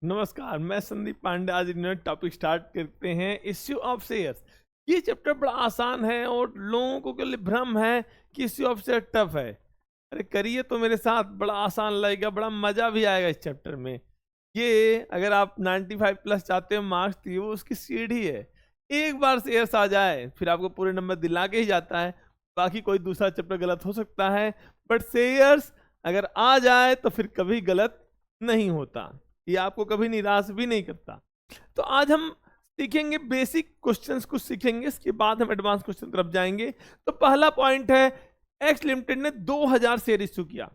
नमस्कार, मैं संदीप पांडे। आज नया टॉपिक स्टार्ट करते हैं, इश्यू ऑफ शेयर्स। ये चैप्टर बड़ा आसान है और लोगों को के लिए भ्रम है कि इश्यू ऑफ शेयर टफ है। अरे करिए तो मेरे साथ, बड़ा आसान लगेगा, बड़ा मजा भी आएगा इस चैप्टर में। ये अगर आप 95 प्लस चाहते हो मार्क्स, तो ये वो उसकी सीढ़ी है। एक बार शेयर्स आ जाए फिर आपको पूरे नंबर दिला के ही जाता है। बाकी कोई दूसरा चैप्टर गलत हो सकता है, बट शेयर्स अगर आ जाए तो फिर कभी गलत नहीं होता। ये आपको कभी निराश भी नहीं करता। तो आज हम सीखेंगे बेसिक क्वेश्चंस कुछ सीखेंगे, इसके बाद हम एडवांस क्वेश्चन तरफ जाएंगे। तो पहला पॉइंट है, एक्स लिमिटेड ने 2000 शेयर इश्यू किया।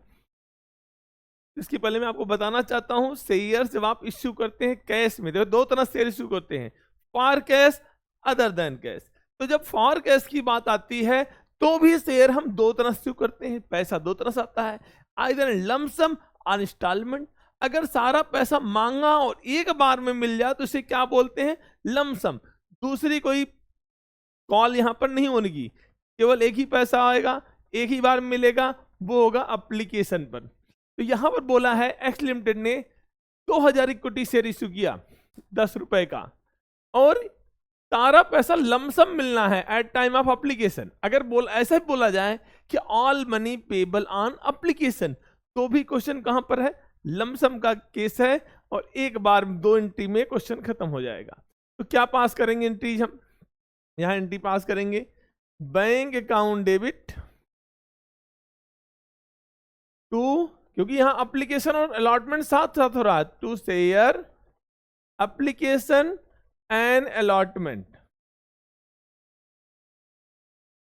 इसके पहले मैं आपको बताना चाहता हूं, शेयर जब आप इश्यू करते हैं कैश में, देखो दो तरह शेयर इश्यू करते हैं, for cash, other than cash. तो जब फॉर कैश की बात आती है तो भी शेयर हम दो तरह इश्यू करते हैं। पैसा दो तरह से आता है, आइदर लमसम और इंस्टॉलमेंट। अगर सारा पैसा मांगा और एक बार में मिल जाए तो इसे क्या बोलते हैं, लमसम। दूसरी कोई कॉल यहां पर नहीं होगी, केवल एक ही पैसा आएगा, एक ही बार मिलेगा, वो होगा एप्लीकेशन पर। तो यहां पर बोला है एक्स लिमिटेड ने 2000 इक्विटी शेयर इश्यू किया 10 रुपए का, और सारा पैसा लमसम मिलना है एट टाइम ऑफ एप्लीकेशन। अगर ऐसा बोला जाए कि all money payable on application, तो भी क्वेश्चन कहां पर है, लमसम का केस है, और एक बार दो एंट्री में क्वेश्चन खत्म हो जाएगा। तो क्या पास करेंगे एंट्रीज, हम यहां एंट्री पास करेंगे, बैंक अकाउंट डेबिट टू, क्योंकि यहां एप्लीकेशन और अलॉटमेंट साथ साथ हो रहा है, to share application and allotment.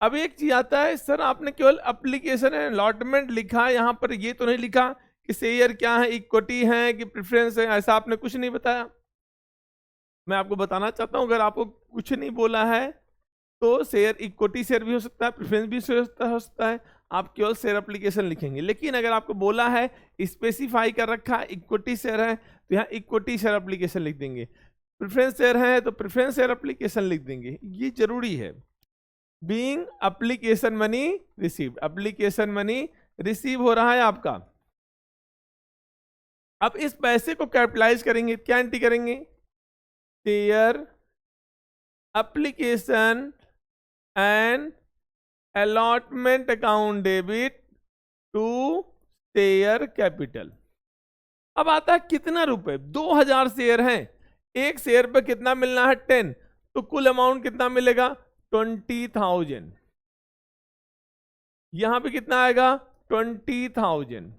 अब एक चीज आता है, सर आपने केवल एप्लीकेशन एंड अलॉटमेंट लिखा है, यहां पर ये तो नहीं लिखा कि शेयर क्या है, इक्विटी है कि प्रेफरेंस है, ऐसा आपने कुछ नहीं बताया। मैं आपको बताना चाहता हूं, अगर आपको कुछ नहीं बोला है तो शेयर इक्विटी शेयर भी हो सकता है, प्रेफरेंस भी हो सकता है, आप केवल शेयर एप्लीकेशन लिखेंगे। लेकिन अगर आपको बोला है, स्पेसिफाई कर रखा है इक्विटी शेयर है, तो यहाँ इक्विटी शेयर एप्लीकेशन लिख देंगे। प्रेफरेंस शेयर है तो प्रेफरेंस शेयर एप्लीकेशन लिख देंगे, ये जरूरी है। Being application money received, application money receive हो रहा है आपका। अब इस पैसे को कैपिटलाइज करेंगे, क्या एंट्री करेंगे, share application and allotment account debit to share capital. अब आता है कितना रुपए, 2000 शेयर हैं, एक शेयर पे कितना मिलना है, 10, तो कुल अमाउंट कितना मिलेगा, 20,000। यहां पे कितना आएगा, 20,000।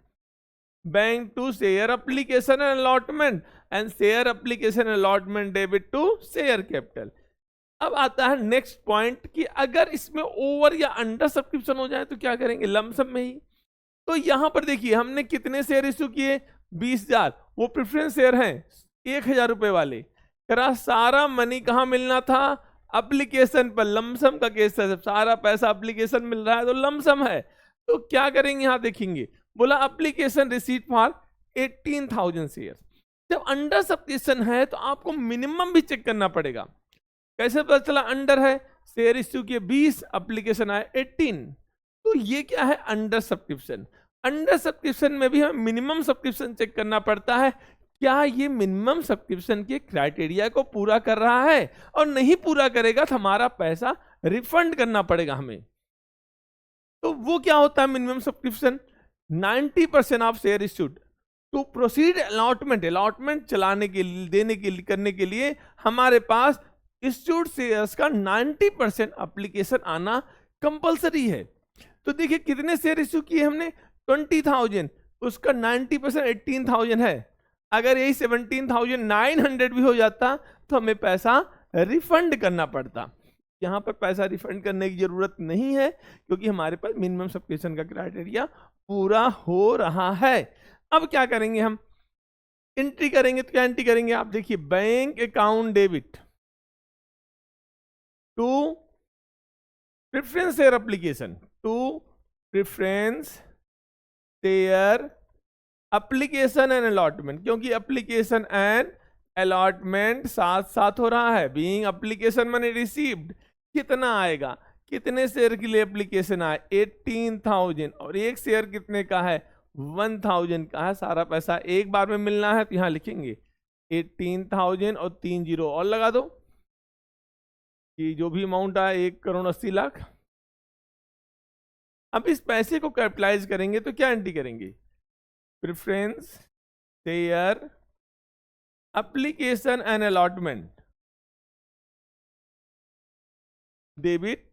Bank to share application and allotment, and share application allotment debit to share capital. अब आता है नेक्स्ट पॉइंट कि अगर इसमें ओवर या अंडर सब्सक्रिप्शन हो जाए तो क्या करेंगे, लमसम में ही। तो यहां पर देखिए हमने कितने शेयर इश्यू किए, 20,000, वो प्रेफरेंस शेयर हैं 1,000 रुपए वाले। करा सारा मनी कहां मिलना था, एप्लीकेशन पर। लमसम का केस है, जब सारा पैसा एप्लीकेशन मिल रहा है तो लमसम है। तो क्या करेंगे, यहां देखेंगे, बोला एप्लीकेशन रिसीट फॉर 18,000 शेयर। जब अंडर सब्सक्रिप्शन है तो आपको मिनिमम भी चेक करना पड़ेगा। कैसे पता चला अंडर है, शेयर इश्यू किए 20, एप्लीकेशन आए 18, तो ये क्या है, अंडर सब्सक्रिप्शन। अंडर सब्सक्रिप्शन में भी हमें मिनिमम सब्सक्रिप्शन चेक करना पड़ता है, क्या ये मिनिमम सब्सक्रिप्शन के क्राइटेरिया को पूरा कर रहा है, और नहीं पूरा करेगा तो हमारा पैसा रिफंड करना पड़ेगा हमें। तो वो क्या होता है minimum subscription, 90% of share issued to proceed allotment. Allotment चलाने के लिए, देने के लिए, करने के लिए हमारे पास इश्यूड शेयर्स का 90% एप्लीकेशन आना कंपलसरी है। तो देखिए कितने शेयर इश्यू किए हमने, 20,000, उसका 90% 18,000 है। अगर यही 17,900 भी हो जाता तो हमें पैसा रिफंड करना पड़ता। यहां पर पैसा रिफंड करने की जरूरत नहीं है, क्योंकि हमारे पास मिनिमम सब्सक्रिप्शन का क्राइटेरिया पूरा हो रहा है। अब क्या करेंगे, हम एंट्री करेंगे। तो क्या एंट्री करेंगे, आप देखिए, bank account debit to preference share application, to preference share application and allotment, क्योंकि एप्लीकेशन एंड अलॉटमेंट साथ साथ हो रहा है। बीइंग एप्लीकेशन मनी रिसीव्ड, कितना आएगा, कितने शेयर के लिए एप्लीकेशन आए, 18,000, और एक शेयर कितने का है, 1,000 का है। सारा पैसा एक बार में मिलना है, तो यहां लिखेंगे 18,000 और 3 जीरो और लगा दो कि जो भी अमाउंट आया 1,80,00,000। अब इस पैसे को कैपिटलाइज करेंगे तो क्या एंट्री करेंगे? Preference share application and allotment debit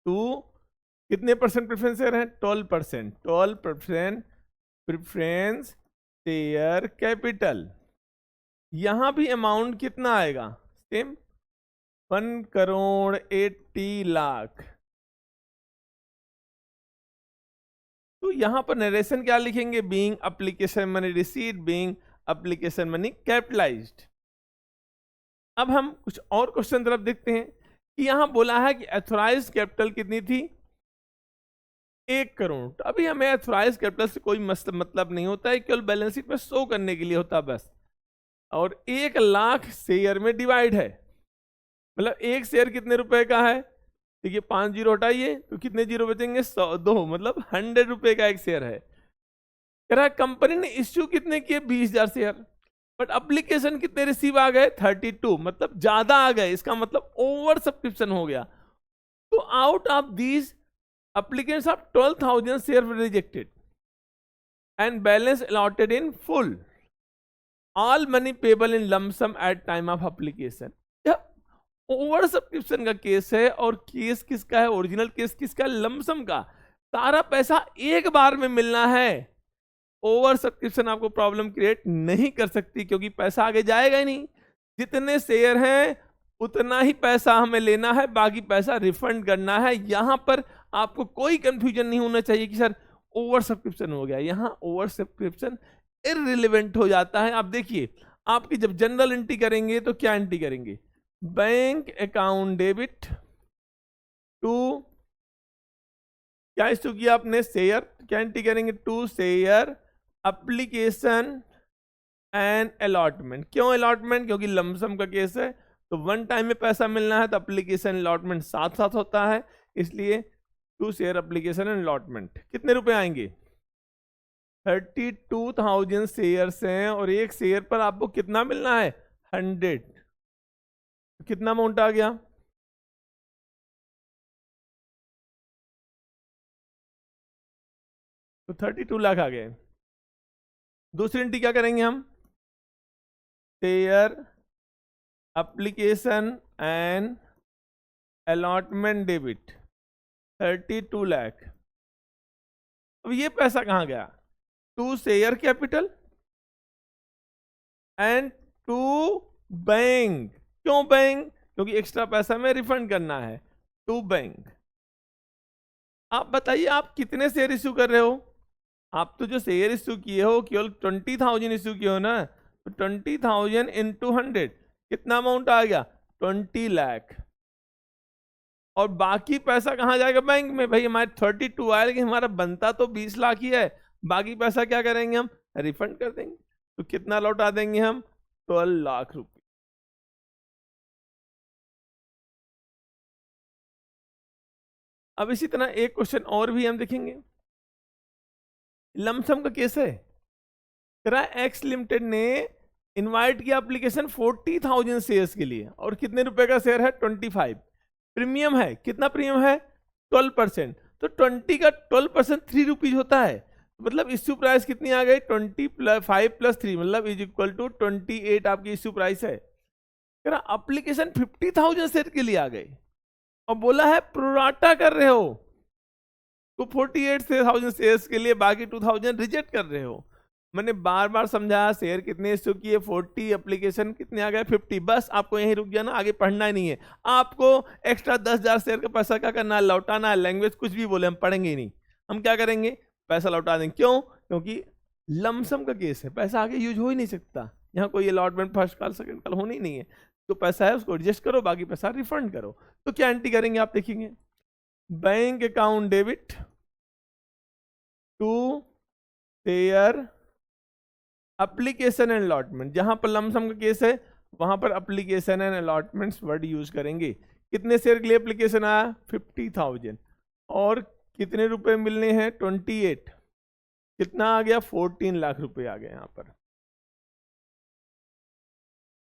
to कितने परसेंट प्रेफरेंस शेयर है? 12%। 12% प्रेफरेंस शेयर कैपिटल। यहां भी अमाउंट कितना आएगा? सेम 1,80,00,000। तो यहां पर नरेशन क्या लिखेंगे? Being application money receipt, being application money capitalised. अब हम कुछ और क्वेश्चन तरफ देखते हैं कि यहां बोला है कि एथोराइज कैपिटल कितनी थी? 1 करोड़। तो अभी हमें एथोराइज कैपिटल से कोई मतलब नहीं होता है, केवल बैलेंस शीट में शो करने के लिए होता है बस। और 1,00,000 शेयर में डिवाइड है, मतलब एक शेयर कितने रुपए का है? देखिए 5 जीरो हटाइए तो कितने जीरो बचेंगे? 100, मतलब 100 रुपए का एक शेयर है। कह रहा कंपनी ने इश्यू कितने किए? 20,000 शेयर, बट एप्लीकेशन कितने रिसीव आ गए? 32, मतलब ज्यादा आ गए। इसका मतलब ओवर सब्सक्रिप्शन हो गया। तो out of these applicants of 12,000 shares were rejected and balance allotted in full, all money payable in lump sum at time of application। Over subscription का केस है और केस किसका है? ओरिजिनल केस किसका है? लमसम का। सारा पैसा एक बार में मिलना है। ओवर सब्सक्रिप्शन आपको प्रॉब्लम क्रिएट नहीं कर सकती, क्योंकि पैसा आगे जाएगा ही नहीं। जितने शेयर हैं उतना ही पैसा हमें लेना है, बाकी पैसा रिफंड करना है। यहां पर आपको कोई कंफ्यूजन नहीं होना चाहिए कि सर ओवर सब्सक्रिप्शन हो गया। यहां ओवर सब्सक्रिप्शन इररिलेवेंट हो जाता है। आप देखिए, आपकी जब जनरल एंट्री करेंगे तो क्या एंट्री करेंगे? बैंक अकाउंट डेबिट टू क्या इश्यू किया आपने? शेयर। क्या एंट्री करेंगे? To share application and allotment. क्यों अलॉटमेंट? क्योंकि लमसम का केस है, तो वन टाइम में पैसा मिलना है, तो एप्लीकेशन अलॉटमेंट साथ साथ होता है, इसलिए to share application and allotment. कितने रुपए आएंगे? 32,000 शेयर्स हैं और एक शेयर पर आपको कितना मिलना है? 100। कितना अमाउंट आ गया? तो 32 लाख आ गए। दूसरी एंट्री क्या करेंगे हम? Share application and allotment debit 32 lakh. अब ये पैसा कहां गया? To share capital and to bank. क्यों बैंक? क्योंकि एक्स्ट्रा पैसा में रिफंड करना है। To bank. आप बताइए, आप कितने शेयर इश्यू कर रहे हो? आप तो जो शेयर इश्यू किए हो केवल 20,000 इश्यू किए हो ना, तो 20,000 इंटू 100 कितना अमाउंट आ गया? 20 लाख। और बाकी पैसा कहां जाएगा? बैंक में। भाई हमारे 32 आया, लेकिन हमारा बनता तो 20 लाख ही है। बाकी पैसा क्या करेंगे हम? रिफंड कर देंगे। तो कितना लौटा देंगे हम? 12 लाख रुपए। अब इसी तरह एक क्वेश्चन और भी हम देखेंगे। लमसम का केस है। एक्स लिमिटेड ने इनवाइट किया एप्लीकेशन 40,000 शेयर्स के लिए, और कितने रुपए का शेयर है? 25। प्रीमियम है, कितना प्रीमियम है? 12%। तो 20 का 12% 3 रुपीज होता है। मतलब इश्यू प्राइस कितनी आ गई? 25 + 3 मतलब इज इक्वल टू 28 आपकी इश्यू प्राइस है। एप्लीकेशन 50,000 शेयर के लिए आ गई और बोला है प्रोराटा कर रहे हो, तो 48,000 शेयर्स के लिए बाकी 2,000 रिजेक्ट कर रहे हो। मैंने बार बार समझाया शेयर कितने इश्यू किए, 40, एप्लीकेशन कितने आ गए? 50। बस आपको यहीं रुक जाना, आगे पढ़ना ही नहीं है। आपको एक्स्ट्रा 10,000 शेयर का पैसा क्या करना है? लौटाना है। लैंग्वेज कुछ भी बोले हम पढ़ेंगे ही नहीं। हम क्या करेंगे? पैसा लौटा देंगे। क्यों? क्योंकि लमसम का केस है, पैसा आगे यूज हो ही नहीं सकता। यहाँ कोई allotment first call second call होनी नहीं है। जो पैसा है उसको एडजस्ट करो, बाकी पैसा रिफंड करो। तो क्या एंट्री करेंगे आप देखेंगे? Bank account debit to share application and allotment. जहां पर लमसम का केस है वहां पर application and allotments word use करेंगे। कितने शेयर के लिए एप्लीकेशन आया? 50,000। और कितने रुपए मिलने हैं? 28। कितना आ गया? 14 लाख रुपए आ गए यहां पर।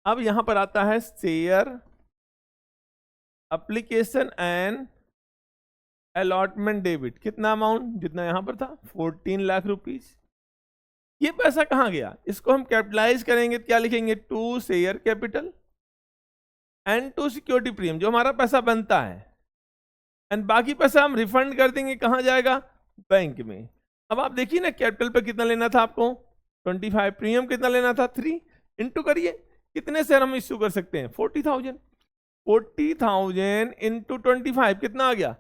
अब यहां पर आता है share application and allotment debit, कितना अमाउंट, जितना यहां पर था 14 लाख रुपीज। ये पैसा कहां गया, इसको हम कैपिटलाइज करेंगे, क्या लिखेंगे, to share capital and to security premium, जो हमारा पैसा बनता है, एंड बाकी पैसा हम रिफंड कर देंगे, कहां जाएगा, बैंक में। अब आप देखिए ना, कैपिटल पे कितना लेना था आपको 25, प्रीमियम कितना लेना था 3, इंटू करिए, कितने शेयर हम इश्यू कर सकते हैं 40,000, 40,000 इंटू 25 कितना आ गया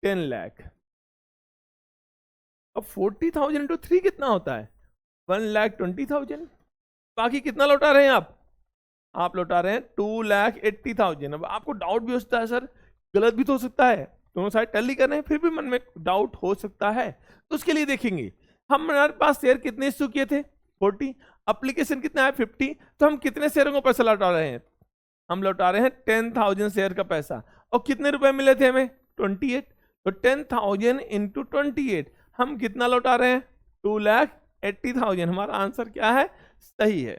10 लाख। अब 40,000 इंटू 3 कितना होता है 1,20,000। बाकी कितना लौटा रहे हैं आप लौटा रहे हैं 2,80,000। अब आपको डाउट भी हो सकता है, सर गलत भी तो हो सकता है, दोनों साइड टैली कर रहे हैं फिर भी मन में डाउट हो सकता है, तो उसके लिए देखेंगे हमारे पास शेयर कितने इश्यू किए थे 40, एप्लीकेशन कितना है 50, तो हम कितने शेयरों को पैसा लौटा रहे हैं, हम लौटा रहे हैं 10,000 शेयर का पैसा, और कितने रुपए मिले थे हमें 28, तो 10,000 इंटू 28 हम कितना लौटा रहे हैं 2,80,000। हमारा आंसर क्या है, सही है।